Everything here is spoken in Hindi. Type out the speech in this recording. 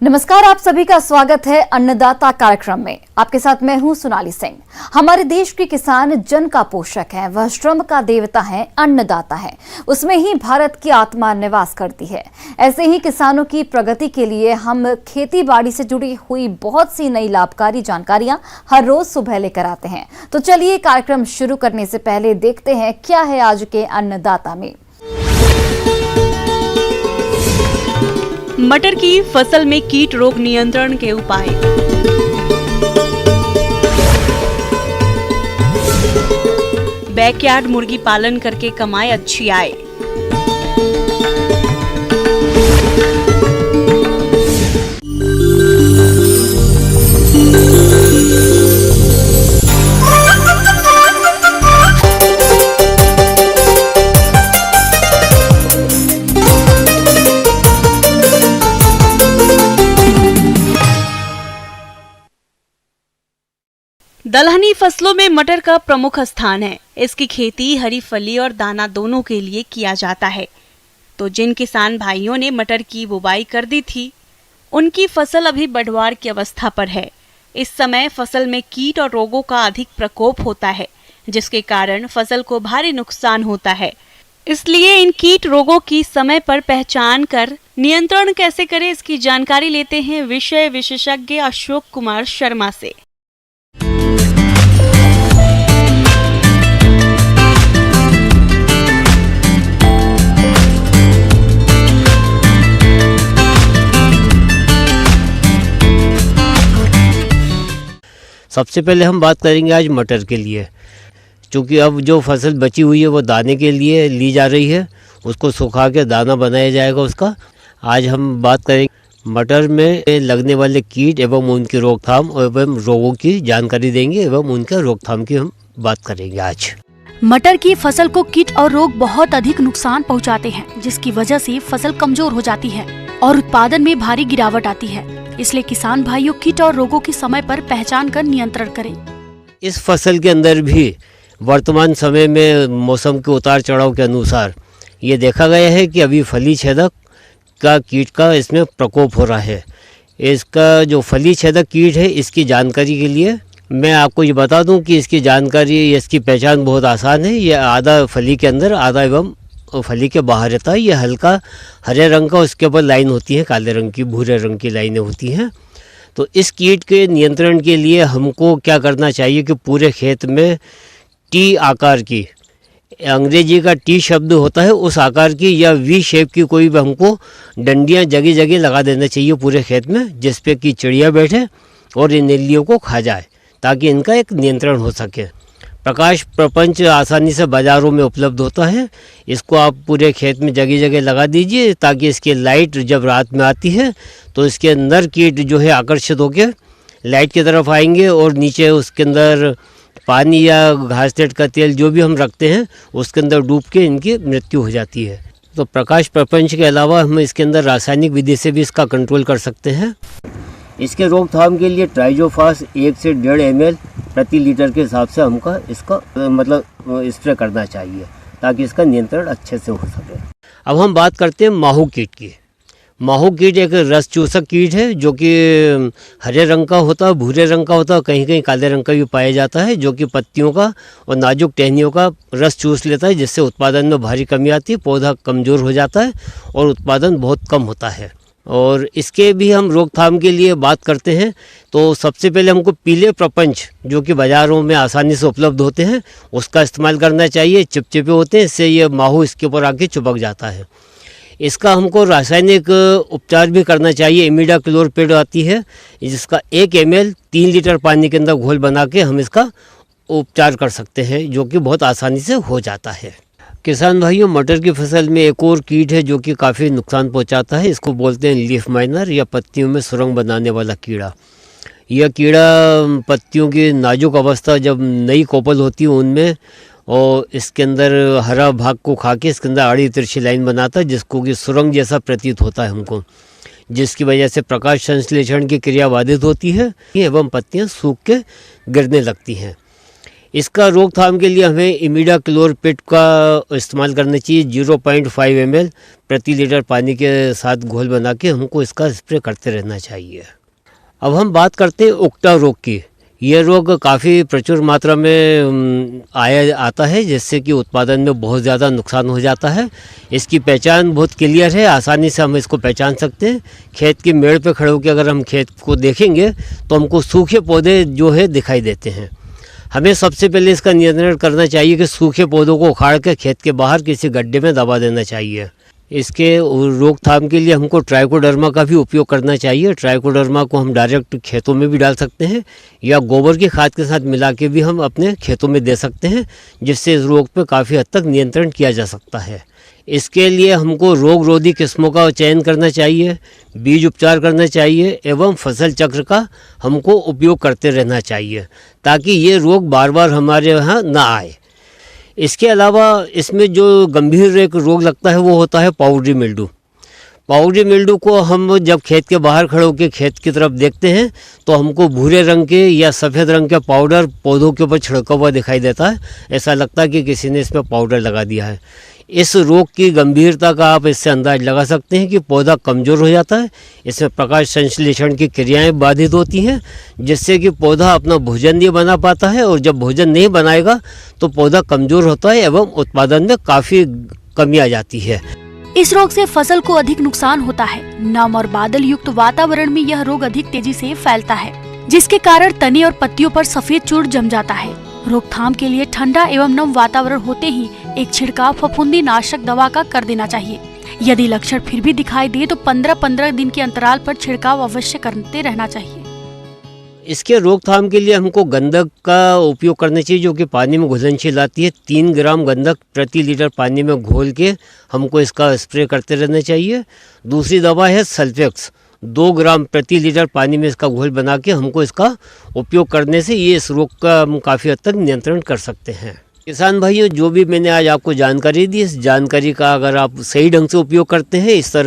नमस्कार, आप सभी का स्वागत है अन्नदाता कार्यक्रम में। आपके साथ मैं हूं सोनाली सिंह। हमारे देश के किसान जन का पोषक है, वह श्रम का देवता है, अन्नदाता है। उसमें ही भारत की आत्मा निवास करती है। ऐसे ही किसानों की प्रगति के लिए हम खेती बाड़ी से जुड़ी हुई बहुत सी नई लाभकारी जानकारियां हर रोज सुबह लेकर आते हैं। तो चलिए कार्यक्रम शुरू करने से पहले देखते हैं क्या है आज के अन्नदाता में। मटर की फसल में कीट रोग नियंत्रण के उपाय। बैकयार्ड मुर्गी पालन करके कमाए अच्छी आय। दलहनी फसलों में मटर का प्रमुख स्थान है। इसकी खेती हरी फली और दाना दोनों के लिए किया जाता है। तो जिन किसान भाइयों ने मटर की बुवाई कर दी थी, उनकी फसल अभी बढ़वार की अवस्था पर है। इस समय फसल में कीट और रोगों का अधिक प्रकोप होता है, जिसके कारण फसल को भारी नुकसान होता है। इसलिए इन कीट रोगों की समय पर पहचान कर नियंत्रण कैसे करें, इसकी जानकारी लेते हैं विषय विशेषज्ञ अशोक कुमार शर्मा से। सबसे पहले हम बात करेंगे आज मटर के लिए, क्योंकि अब जो फसल बची हुई है वो दाने के लिए ली जा रही है। उसको सुखा के दाना बनाया जाएगा उसका। आज हम बात करेंगे मटर में लगने वाले कीट एवं उनकी रोकथाम एवं रोगों की जानकारी देंगे एवं उनके रोकथाम की हम बात करेंगे आज। मटर की फसल को कीट और रोग बहुत अधिक नुकसान पहुंचाते हैं, जिसकी वजह से फसल कमजोर हो जाती है और उत्पादन में भारी गिरावट आती है। इसलिए किसान भाइयों कीट और रोगों की समय पर पहचान कर नियंत्रण करें। इस फसल के अंदर भी वर्तमान समय में मौसम के उतार चढ़ाव के अनुसार ये देखा गया है कि अभी फली छेदक का कीट का इसमें प्रकोप हो रहा है। इसका जो फली छेदक कीट है, इसकी जानकारी के लिए मैं आपको ये बता दूं कि इसकी जानकारी, इसकी पहचान बहुत आसान है। ये आधा फली के अंदर, आधा एवं फली के बाहर रहता है। ये हल्का हरे रंग का, उसके ऊपर लाइन होती है काले रंग की, भूरे रंग की लाइनें होती हैं। तो इस कीट के नियंत्रण के लिए हमको क्या करना चाहिए कि पूरे खेत में टी आकार की, अंग्रेजी का टी शब्द होता है, उस आकार की या वी शेप की कोई भी हमको डंडियाँ जगह जगह लगा देना चाहिए पूरे खेत में, जिस पे कि चिड़िया बैठे और इन इल्लियों को खा जाए, ताकि इनका एक नियंत्रण हो सके। प्रकाश प्रपंच आसानी से बाज़ारों में उपलब्ध होता है। इसको आप पूरे खेत में जगह जगह लगा दीजिए, ताकि इसकी लाइट जब रात में आती है तो इसके अंदर कीट जो है आकर्षित होकर लाइट की तरफ आएंगे और नीचे उसके अंदर पानी या घासलेट का तेल जो भी हम रखते हैं उसके अंदर डूब के इनकी मृत्यु हो जाती है। तो प्रकाश प्रपंच के अलावा हम इसके अंदर रासायनिक विधि से भी इसका कंट्रोल कर सकते हैं। इसके रोकथाम के लिए ट्राइजोफास 1 से 1.5 ml प्रति लीटर के हिसाब से हमको इसका स्प्रे करना चाहिए, ताकि इसका नियंत्रण अच्छे से हो सके। अब हम बात करते हैं माहू कीट की। माहू कीट एक रस चूसक कीट है, जो कि हरे रंग का होता है, भूरे रंग का होता है, कहीं कहीं काले रंग का भी पाया जाता है, जो कि पत्तियों का और नाजुक टहनियों का रस चूस लेता है, जिससे उत्पादन में भारी कमी आती है, पौधा कमज़ोर हो जाता है और उत्पादन बहुत कम होता है। और इसके भी हम रोकथाम के लिए बात करते हैं तो सबसे पहले हमको पीले प्रपंच, जो कि बाज़ारों में आसानी से उपलब्ध होते हैं, उसका इस्तेमाल करना चाहिए। चिपचिपे होते हैं, इससे ये माहू इसके ऊपर आके चिपक जाता है। इसका हमको रासायनिक उपचार भी करना चाहिए। इमिडाक्लोरपिड आती है, जिसका 1 ml 3 लीटर पानी के अंदर घोल बना के हम इसका उपचार कर सकते हैं, जो कि बहुत आसानी से हो जाता है। किसान भाइयों, मटर की फसल में एक और कीट है जो कि काफ़ी नुकसान पहुंचाता है। इसको बोलते हैं लीफ माइनर या पत्तियों में सुरंग बनाने वाला कीड़ा। यह कीड़ा पत्तियों की नाजुक अवस्था जब नई कोपल होती है उनमें, और इसके अंदर हरा भाग को खा के इसके अंदर आड़ी तिरछी लाइन बनाता है, जिसको कि सुरंग जैसा प्रतीत होता है हमको, जिसकी वजह से प्रकाश संश्लेषण की क्रिया बाधित होती है एवं पत्तियाँ सूख के गिरने लगती हैं। इसका रोकथाम के लिए हमें इमिडाक्लोरपिड का इस्तेमाल करना चाहिए। 0.5 ml प्रति लीटर पानी के साथ घोल बना के हमको इसका स्प्रे करते रहना चाहिए। अब हम बात करते हैं उकटा रोग की। ये रोग काफ़ी प्रचुर मात्रा में आता है, जिससे कि उत्पादन में बहुत ज़्यादा नुकसान हो जाता है। इसकी पहचान बहुत क्लियर है, आसानी से हम इसको पहचान सकते हैं। खेत की मेड़ पे खड़े होकर अगर हम खेत को देखेंगे तो हमको सूखे पौधे जो है दिखाई देते हैं। हमें सबसे पहले इसका नियंत्रण करना चाहिए कि सूखे पौधों को उखाड़ के खेत के बाहर किसी गड्ढे में दबा देना चाहिए। इसके रोकथाम के लिए हमको ट्राइकोडर्मा का भी उपयोग करना चाहिए। ट्राइकोडर्मा को हम डायरेक्ट खेतों में भी डाल सकते हैं या गोबर की खाद के साथ मिला के भी हम अपने खेतों में दे सकते हैं, जिससे इस रोग पे काफ़ी हद तक नियंत्रण किया जा सकता है। इसके लिए हमको रोग रोधी किस्मों का चयन करना चाहिए, बीज उपचार करना चाहिए एवं फसल चक्र का हमको उपयोग करते रहना चाहिए, ताकि ये रोग बार बार हमारे यहाँ ना आए। इसके अलावा इसमें जो गंभीर एक रोग लगता है वो होता है पाउडरी मिल्ड्यू। पाउडरी मिल्ड्यू को हम जब खेत के बाहर खड़े होकर खेत की तरफ देखते हैं तो हमको भूरे रंग के या सफ़ेद रंग के पाउडर पौधों के ऊपर छिड़का हुआ दिखाई देता है। ऐसा लगता है कि किसी ने इसमें पाउडर लगा दिया है। इस रोग की गंभीरता का आप इससे अंदाज लगा सकते हैं कि पौधा कमज़ोर हो जाता है। इसमें प्रकाश संश्लेषण की क्रियाएं बाधित होती हैं, जिससे कि पौधा अपना भोजन नहीं बना पाता है, और जब भोजन नहीं बनाएगा तो पौधा कमज़ोर होता है एवं उत्पादन में काफ़ी कमी आ जाती है। इस रोग से फसल को अधिक नुकसान होता है। नम और बादल युक्त वातावरण में यह रोग अधिक तेजी से फैलता है, जिसके कारण तने और पत्तियों पर सफेद चूड़ जम जाता है। रोकथाम के लिए ठंडा एवं नम वातावरण होते ही एक छिड़काव फफूंदी नाशक दवा का कर देना चाहिए। यदि लक्षण फिर भी दिखाई दे तो 15-15 दिन के अंतराल पर छिड़काव अवश्य करते रहना चाहिए। इसके रोकथाम के लिए हमको गंधक का उपयोग करना चाहिए, जो कि पानी में घुलनशील आती है। 3 ग्राम गंधक प्रति लीटर पानी में घोल के हमको इसका स्प्रे करते रहना चाहिए। दूसरी दवा है सल्फेक्स। 2 ग्राम प्रति लीटर पानी में इसका घोल बना के हमको इसका उपयोग करने से ये इस रोग का हम काफ़ी हद तक नियंत्रण कर सकते हैं। किसान भाइयों, जो भी मैंने आज आपको जानकारी दी, इस जानकारी का अगर आप सही ढंग से उपयोग करते हैं, इस तरह